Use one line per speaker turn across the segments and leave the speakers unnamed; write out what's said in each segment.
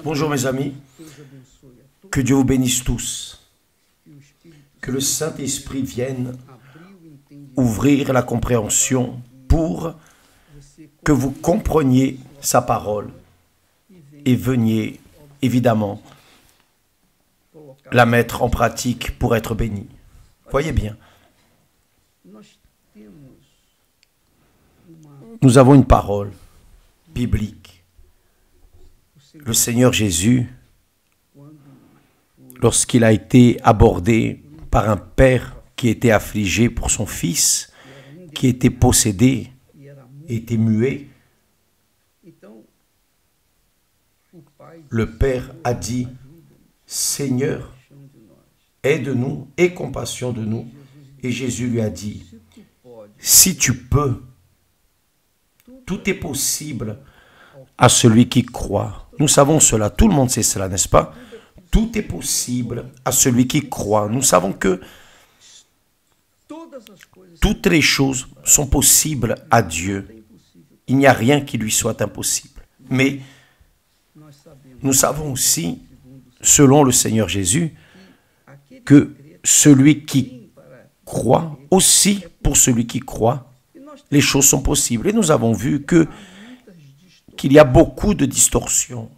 Bonjour mes amis, que Dieu vous bénisse tous, que le Saint-Esprit vienne ouvrir la compréhension pour que vous compreniez sa parole et veniez évidemment la mettre en pratique pour être béni. Voyez bien, nous avons une parole biblique. Le Seigneur Jésus, lorsqu'il a été abordé par un père qui était affligé pour son fils, qui était possédé, était muet, le père a dit, « Seigneur, aide-nous, aie compassion de nous. » Et Jésus lui a dit, « Si tu peux, tout est possible à celui qui croit. » Nous savons cela, tout le monde sait cela, n'est-ce pas? Tout est possible à celui qui croit. Nous savons que toutes les choses sont possibles à Dieu. Il n'y a rien qui lui soit impossible. Mais nous savons aussi, selon le Seigneur Jésus, que celui qui croit, aussi pour celui qui croit, les choses sont possibles. Et nous avons vu qu'il y a beaucoup de distorsions,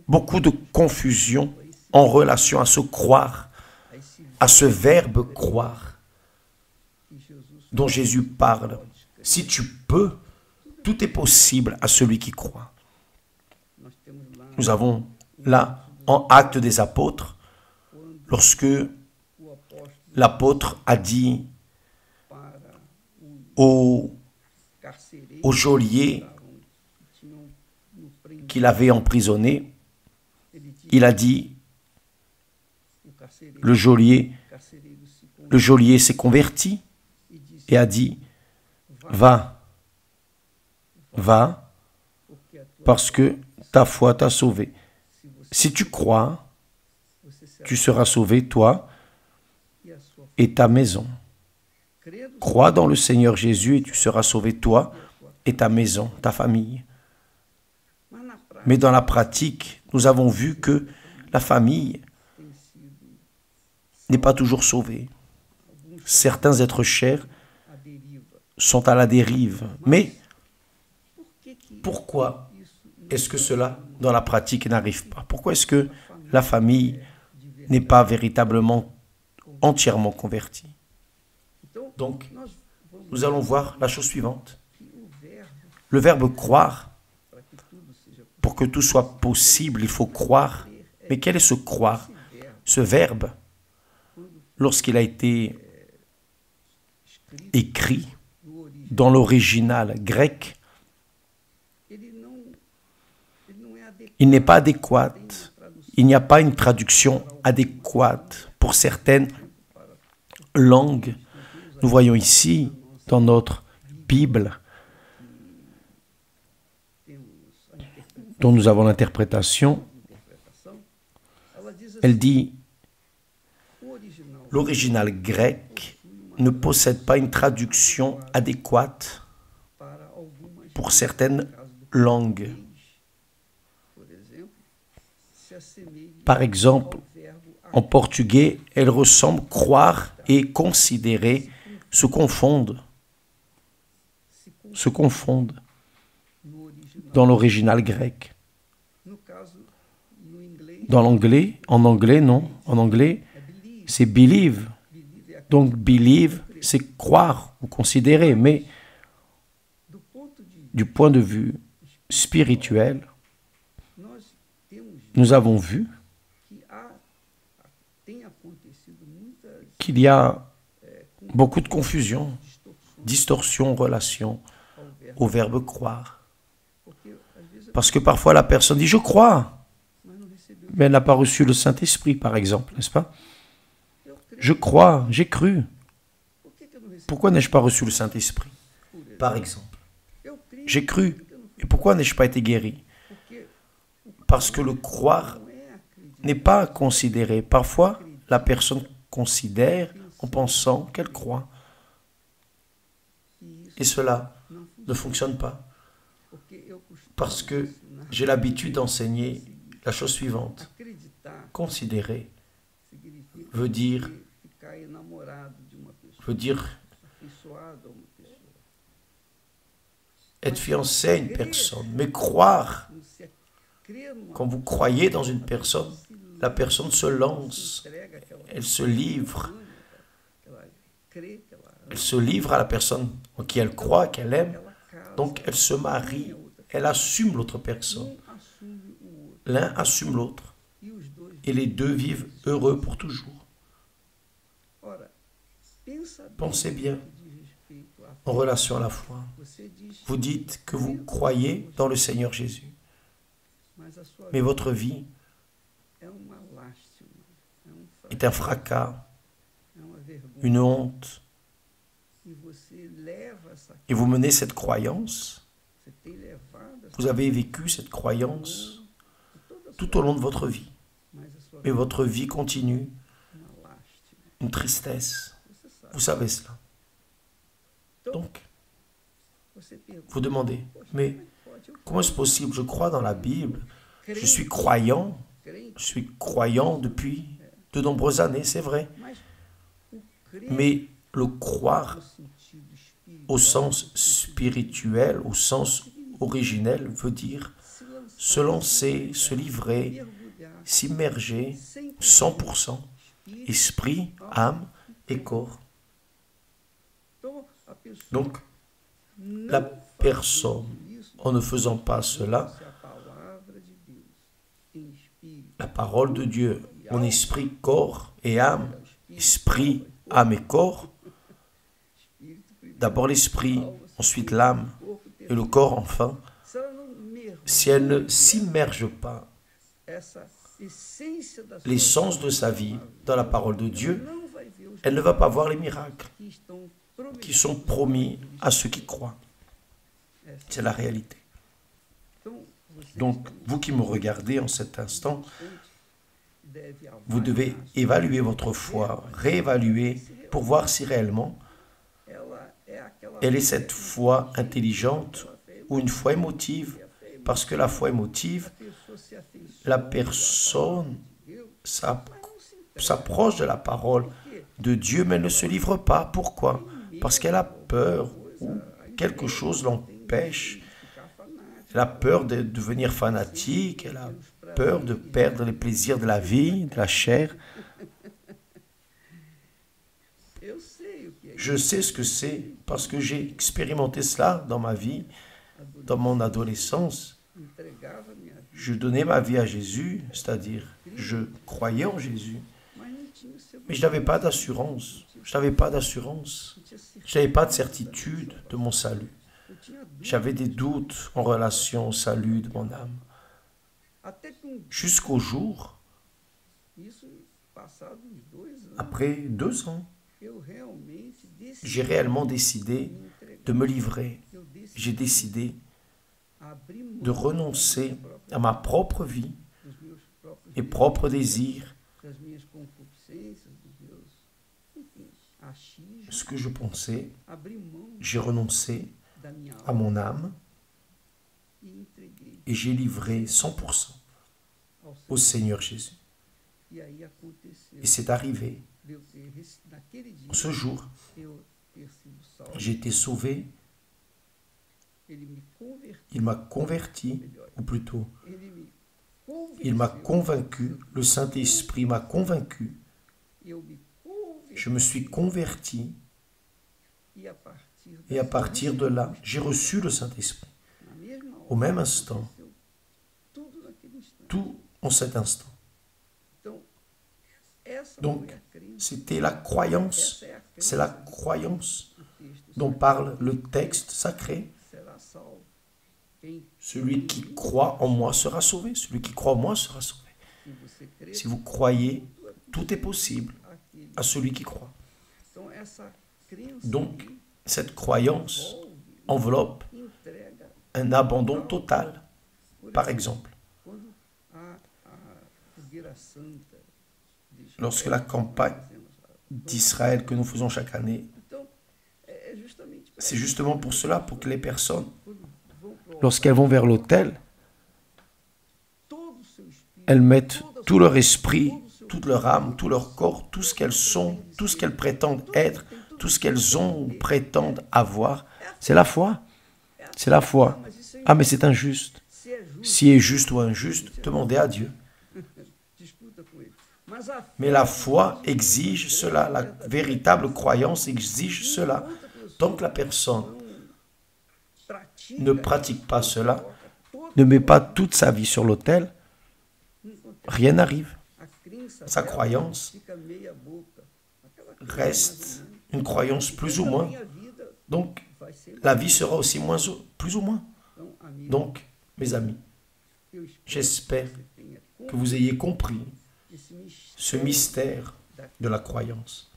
beaucoup de confusion en relation à ce croire, à ce verbe croire dont Jésus parle. Si tu peux, tout est possible à celui qui croit. Nous avons là, en Actes des Apôtres, lorsque l'apôtre a dit au geôlier qu'il avait emprisonné, il a dit, le geôlier s'est converti et a dit, va, parce que ta foi t'a sauvé. Si tu crois, tu seras sauvé, toi et ta maison. Crois dans le Seigneur Jésus et tu seras sauvé, toi et ta maison, ta famille. Mais dans la pratique, nous avons vu que la famille n'est pas toujours sauvée. Certains êtres chers sont à la dérive. Mais pourquoi est-ce que cela, dans la pratique, n'arrive pas? Pourquoi est-ce que la famille n'est pas véritablement, entièrement convertie? Donc, nous allons voir la chose suivante. Le verbe croire, pour que tout soit possible, il faut croire. Mais quel est ce croire? Ce verbe, lorsqu'il a été écrit dans l'original grec, il n'est pas adéquat. Il n'y a pas une traduction adéquate pour certaines langues. Nous voyons ici, dans notre Bible, dont nous avons l'interprétation, elle dit, l'original grec ne possède pas une traduction adéquate pour certaines langues. Par exemple, en portugais, elle ressemble croire et considérer se confondent dans l'original grec. Dans l'anglais, en anglais, non. En anglais, c'est believe. Donc, believe, c'est croire ou considérer. Mais du point de vue spirituel, nous avons vu qu'il y a beaucoup de confusion, distorsion en relation au verbe croire. Parce que parfois la personne dit « je crois », mais elle n'a pas reçu le Saint-Esprit, par exemple, n'est-ce pas? Je crois, j'ai cru. Pourquoi n'ai-je pas reçu le Saint-Esprit, par exemple? J'ai cru, et pourquoi n'ai-je pas été guéri? Parce que le croire n'est pas considéré. Parfois, la personne considère en pensant qu'elle croit. Et cela ne fonctionne pas. Parce que j'ai l'habitude d'enseigner La chose suivante, considérer veut dire être fiancé à une personne, mais croire, quand vous croyez dans une personne, la personne se lance, elle se livre à la personne en qui elle croit, qu'elle aime, donc elle se marie, elle assume l'autre personne, l'un assume l'autre, et les deux vivent heureux pour toujours. Pensez bien en relation à la foi. Vous dites que vous croyez dans le Seigneur Jésus, mais votre vie est un fracas, une honte, et vous menez cette croyance, vous avez vécu cette croyance tout au long de votre vie, mais votre vie continue une tristesse. Vous savez cela. Donc, vous demandez, mais comment est-ce possible? Je crois dans la Bible, je suis croyant depuis de nombreuses années, c'est vrai. Mais le croire au sens spirituel, au sens originel, veut dire se lancer, se livrer, s'immerger 100%, esprit, âme et corps. Donc, la personne, en ne faisant pas cela, la parole de Dieu, en esprit, corps et âme, esprit, âme et corps, d'abord l'esprit, ensuite l'âme et le corps enfin, si elle ne s'immerge pas l'essence de sa vie dans la parole de Dieu, elle ne va pas voir les miracles qui sont promis à ceux qui croient. C'est la réalité. Donc, vous qui me regardez en cet instant, vous devez évaluer votre foi, réévaluer pour voir si réellement elle est cette foi intelligente ou une foi émotive. Parce que la foi émotive, la personne s'approche de la parole de Dieu, mais elle ne se livre pas. Pourquoi? Parce qu'elle a peur ou quelque chose l'empêche. Elle a peur de devenir fanatique, elle a peur de perdre les plaisirs de la vie, de la chair. Je sais ce que c'est parce que j'ai expérimenté cela dans ma vie, dans mon adolescence. Je donnais ma vie à Jésus, c'est-à-dire je croyais en Jésus, mais je n'avais pas d'assurance. Je n'avais pas d'assurance. Je n'avais pas de certitude de mon salut. J'avais des doutes en relation au salut de mon âme. Jusqu'au jour, après 2 ans, j'ai réellement décidé de me livrer. J'ai décidé de renoncer à ma propre vie, mes propres désirs, ce que je pensais. J'ai renoncé à mon âme et j'ai livré 100% au Seigneur Jésus. Et c'est arrivé. Ce jour, j'ai été sauvé. Il m'a converti, ou plutôt, il m'a convaincu, le Saint-Esprit m'a convaincu. Je me suis converti et à partir de là, j'ai reçu le Saint-Esprit. Au même instant, tout en cet instant. Donc, c'était la croyance, c'est la croyance dont parle le texte sacré. Celui qui croit en moi sera sauvé, celui qui croit en moi sera sauvé. Si vous croyez, tout est possible à celui qui croit. Donc, cette croyance enveloppe un abandon total. Par exemple, lorsque la campagne d'Israël que nous faisons chaque année, c'est justement pour cela, pour que les personnes, lorsqu'elles vont vers l'autel, elles mettent tout leur esprit, toute leur âme, tout leur corps, tout ce qu'elles sont, tout ce qu'elles prétendent être, tout ce qu'elles ont ou prétendent avoir. C'est la foi. C'est la foi. Ah, mais c'est injuste. Si est juste ou injuste, demandez à Dieu. Mais la foi exige cela, la véritable croyance exige cela. Tant que la personne ne pratique pas cela, ne met pas toute sa vie sur l'autel, rien n'arrive. Sa croyance reste une croyance plus ou moins. Donc, la vie sera aussi plus ou moins. Donc, mes amis, j'espère que vous ayez compris ce mystère de la croyance.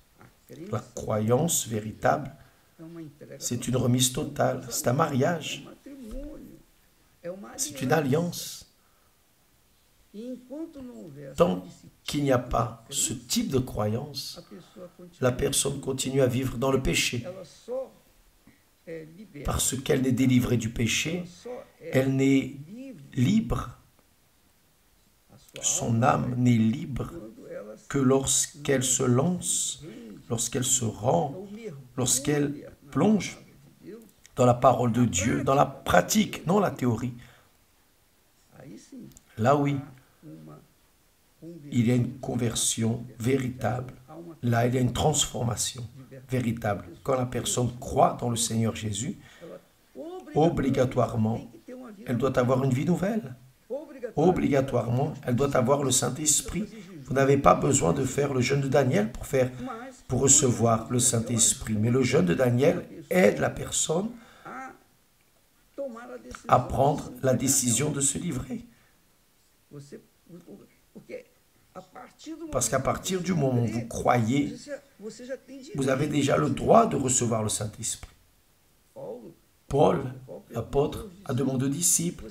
La croyance véritable, c'est une remise totale, c'est un mariage, c'est une alliance. Tant qu'il n'y a pas ce type de croyance, la personne continue à vivre dans le péché. Parce qu'elle n'est délivrée du péché, elle n'est libre. Son âme n'est libre que lorsqu'elle se lance, lorsqu'elle se rend, lorsqu'elle plonge dans la parole de Dieu, dans la pratique, non la théorie. Là oui, il y a une conversion véritable. Là, il y a une transformation véritable. Quand la personne croit dans le Seigneur Jésus, obligatoirement, elle doit avoir une vie nouvelle. Obligatoirement, elle doit avoir le Saint-Esprit. Vous n'avez pas besoin de faire le jeûne de Daniel pour recevoir le Saint-Esprit. Mais le jeûne de Daniel aide la personne à prendre la décision de se livrer. Parce qu'à partir du moment où vous croyez, vous avez déjà le droit de recevoir le Saint-Esprit. Paul, l'apôtre, a demandé aux disciples,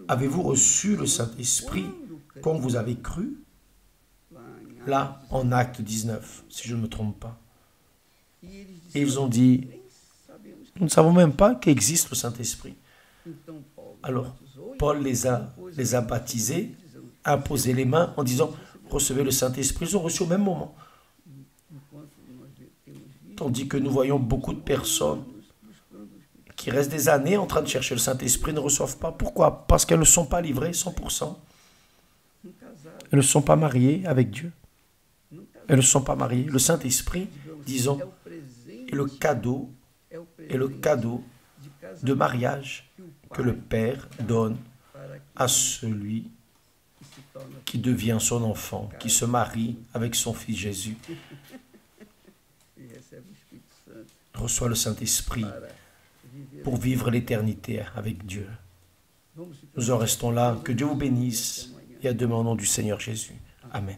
avez-vous reçu le Saint-Esprit quand vous avez cru? Là, en Acte 19, si je ne me trompe pas. Et ils ont dit, nous ne savons même pas qu'existe le Saint-Esprit. Alors, Paul les a baptisés, a posé les mains en disant, recevez le Saint-Esprit. Ils ont reçu au même moment. Tandis que nous voyons beaucoup de personnes qui restent des années en train de chercher le Saint-Esprit, ne reçoivent pas. Pourquoi? Parce qu'elles ne sont pas livrées 100%. Elles ne sont pas mariées avec Dieu. Elles ne sont pas mariées. Le Saint-Esprit, disons, est le cadeau de mariage que le Père donne à celui qui devient son enfant, qui se marie avec son Fils Jésus. Reçoit le Saint-Esprit pour vivre l'éternité avec Dieu. Nous en restons là. Que Dieu vous bénisse et à demain au nom du Seigneur Jésus. Amen.